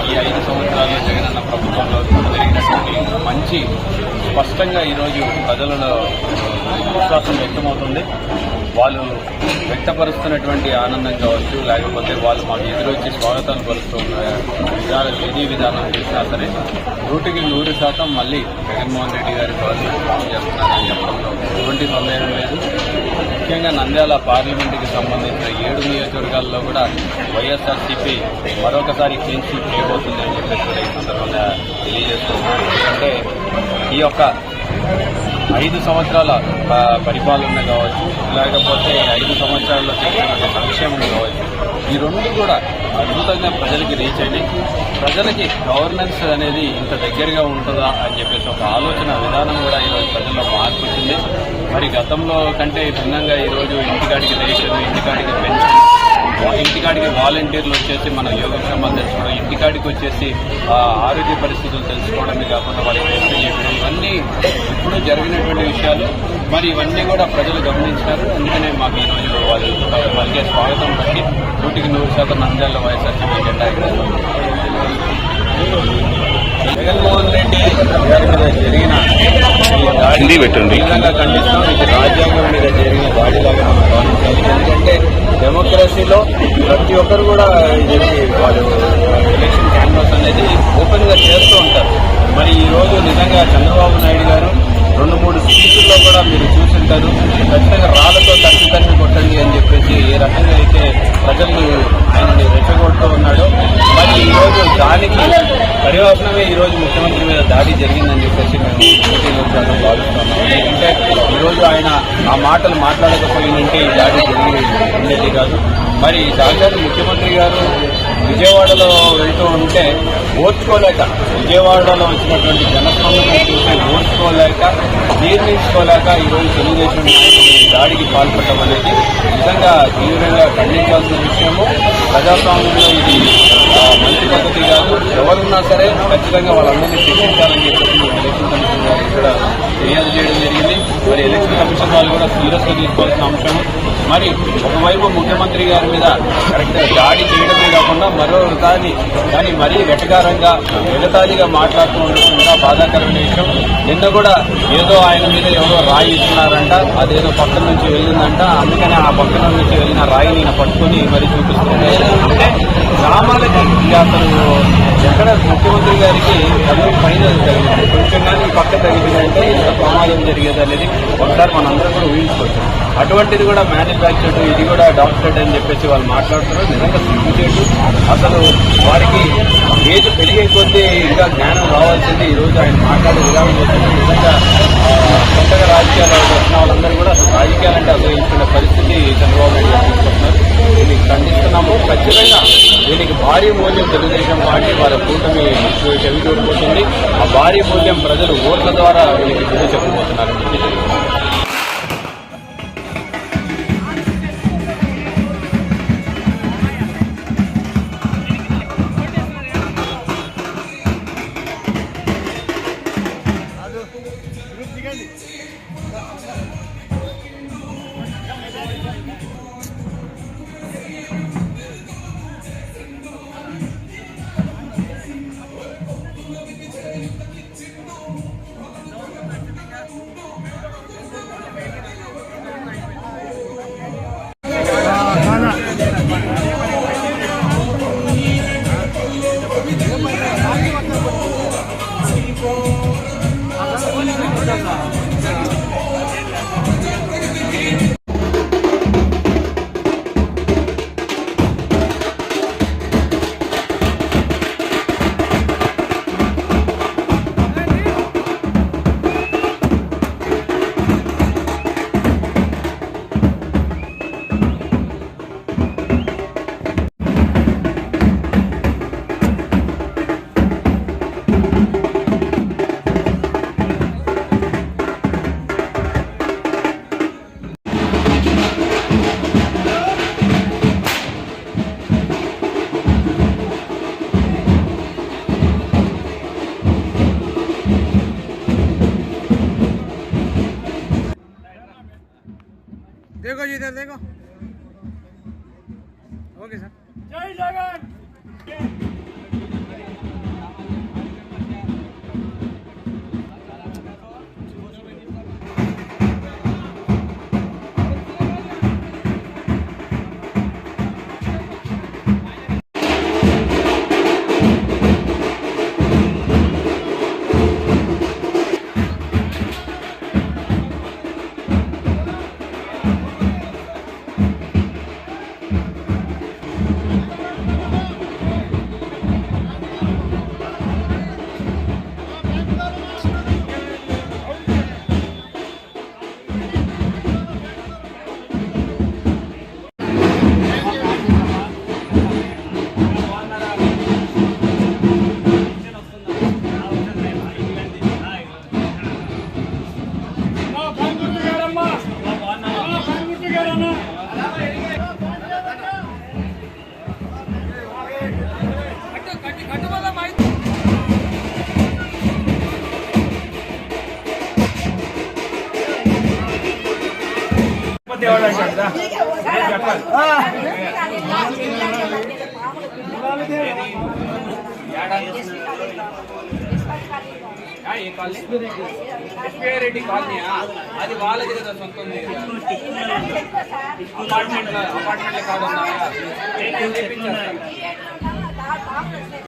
ఈ 5 సంవత్సరాల్లో జగనన్న ప్రభుత్వంలో జరిగినటువంటి మంచి స్పష్టంగా ఈరోజు ప్రజలలో విశ్వాసం వ్యక్తమవుతుంది. వాళ్ళు వ్యక్తపరుస్తున్నటువంటి ఆనందం కావచ్చు, లేకపోతే వాళ్ళు మాకు ఎదురొచ్చి స్వాగతాలు పలుస్తున్న విధి విధానం చూసినా సరే 100% మళ్ళీ జగన్మోహన్ రెడ్డి గారి గవర్నమెంట్ ఫామ్ చేస్తున్నారని చెప్పడంలో ఎటువంటి సందేహం లేదు. ముఖ్యంగా నంద్యాల పార్లమెంటుకి సంబంధించిన 7 నియోజకవర్గాల్లో కూడా వైఎస్ఆర్సీపీ మరొకసారి క్లీన్ స్వీప్ చేయబోతుందని చెప్పేసి కూడా ఈ సందర్భంగా తెలియజేస్తున్నాను. ఎందుకంటే ఈ యొక్క 5 సంవత్సరాల పరిపాలన కావచ్చు, లేకపోతే 5 సంవత్సరాల్లో చేసినటువంటి సంక్షేమం కావచ్చు, ఈ రెండు కూడా అద్భుతంగా ప్రజలకి రీచ్ అయినాయి. ప్రజలకి గవర్నెన్స్ అనేది ఇంత దగ్గరగా ఉంటుందా అని చెప్పేసి ఒక ఆలోచన విధానం కూడా ఈరోజు ప్రజల్లో మార్పు వచ్చింది. మరి గతంలో కంటే భిన్నంగా ఈరోజు ఇంటికాడికి రేషన్, ఇంటికాడికి పెన్షన్, ఇంటికాడికి వాలంటీర్లు వచ్చేసి మన యోగక్షేమాలు తెలుసుకోవడం, ఇంటికాడికి వచ్చేసి ఆరోగ్య పరిస్థితులు తెలుసుకోవడమే కాకుండా వాళ్ళకి టెస్టులు చేయడం, ఇవన్నీ ఇప్పుడు జరిగినటువంటి విషయాలు. మరి ఇవన్నీ కూడా ప్రజలు గమనించారు. అందుకనే మాకు ఈరోజు వాళ్ళు పలికే స్వాగతం బట్టి 100% నంద్యాల వైఎస్ఆర్సీపీ జెండా జగన్మోహన్ రెడ్డి గారి మీద జరిగిన దాడి తీవ్రంగా ఖండిస్తాం. ఇది రాజ్యాంగం మీద జరిగిన దాడిలాగా మనం భావించాలి. ఎందుకంటే డెమోక్రసీలో ప్రతి ఒక్కరు కూడా వాళ్ళు ఎలక్షన్ క్యాన్వాస్ అనేది ఓపెన్ గా చేస్తూ ఉంటారు. మరి ఈ రోజు నిజంగా చంద్రబాబు నాయుడు గారు 2-3 స్పీచ్ల్లో కూడా మీరు చూసింటారు. ఖచ్చితంగా రాళ్లతో తట్టి కొట్టండి అని చెప్పేసి ఏ రకంగా అయితే ప్రజల్ని ఆయనని రెచ్చగొడుతూ ఉన్నాడో, మరి ఈ రోజు దానికి పరివర్తనమే ఈ రోజు ముఖ్యమంత్రి మీద దాడి జరిగిందని చెప్పేసి మేము భావిస్తున్నాం. ఎందుకంటే ఈరోజు ఆయన ఆ మాటలు మాట్లాడకపోయినంటే ఈ దాడి ఉండేది కాదు. మరి సాధారణ ముఖ్యమంత్రి గారు విజయవాడలో వెళ్తూ ఉంటే ఓర్చుకోలేక, విజయవాడలో వచ్చినటువంటి జనస్పందన చూసి ఓర్చుకోలేక, జీర్ణించుకోలేక ఈరోజు తెలుగుదేశం నాయకులు దాడికి పాల్పడటం అనేది నిజంగా తీవ్రంగా ఖండించాల్సిన విషయము. ప్రజాస్వామ్యంలో ఇది మంచి పద్ధతి కాదు. ఎవరున్నా సరే ఖచ్చితంగా వాళ్ళందరినీ శిక్షించాలని చెప్పేసి ఎలక్షన్ కమిషన్ వారికి కూడా ఫిర్యాదు చేయడం జరిగింది. మరి ఎలక్షన్ కమిషన్ వాళ్ళు కూడా సీరియస్ గా తీసుకోవాల్సిన అంశం. మరి ఒకవైపు ముఖ్యమంత్రి గారి మీద కరెక్ట్గా దాడి చేయడమే కాకుండా మరోసారి దాన్ని మరీ వెటకారంగా ఎగతాళిగా మాట్లాడుతూ ఉండడం ఇంకా బాధాకరమైన విషయం. నిన్న కూడా ఏదో ఆయన మీద ఎవరో రాయి ఇస్తున్నారంట, అదేదో పక్కన నుంచి వెళ్ళిందంట, అందుకని ఆ పక్కన నుంచి వెళ్ళిన రాయి నేను పట్టుకుని మరి చూపిస్తున్నాను. అంటే గ్రామాలకి అసలు ఎక్కడ ముఖ్యమంత్రి గారికి కళ్ళు పైన జరిగింది, కొంచెం కానీ పక్క తగ్గిందంటే ఇంత ప్రమాదం జరిగేది అనేది ఒకసారి మనందరం కూడా ఊహించుకోవచ్చు. అటువంటిది కూడా మ్యానుఫ్యాక్చర్డ్, ఇది కూడా డాక్టర్డ్ అని చెప్పేసి వాళ్ళు మాట్లాడుతున్నారు. నిజంగా సిగ్గుచేటు. అసలు వారికి ఏజ్ పెరిగే కొద్దీ ఇంకా జ్ఞానం రావాల్సింది. ఈరోజు ఆయన మాట్లాడే విధానం చేస్తుంది. నిజంగా కొత్తగా రాజకీయాలు వచ్చిన వాళ్ళందరూ కూడా రాజకీయాలంటే అసహించుకునే పరిస్థితి చంద్రబాబు నాయుడు గారు తీసుకొస్తున్నారు. దీనికి ఖండిస్తున్నాము. ఖచ్చితంగా దీనికి భారీ మూల్యం తెలుగుదేశం పార్టీ వారి కూటమి చెవి చూడబోతుంది. ఆ భారీ మూల్యం ప్రజలు ఓట్ల ద్వారా వీళ్ళకి బుద్ధి చెప్పబోతున్నారని చెప్పి देखो जी इधर देखो। Okay sir. जय जगन। ఎస్పీఐ రెడ్డి కాలనీ అది వాళ్ళది కదా సొంతం అపార్ట్మెంట్ కాదు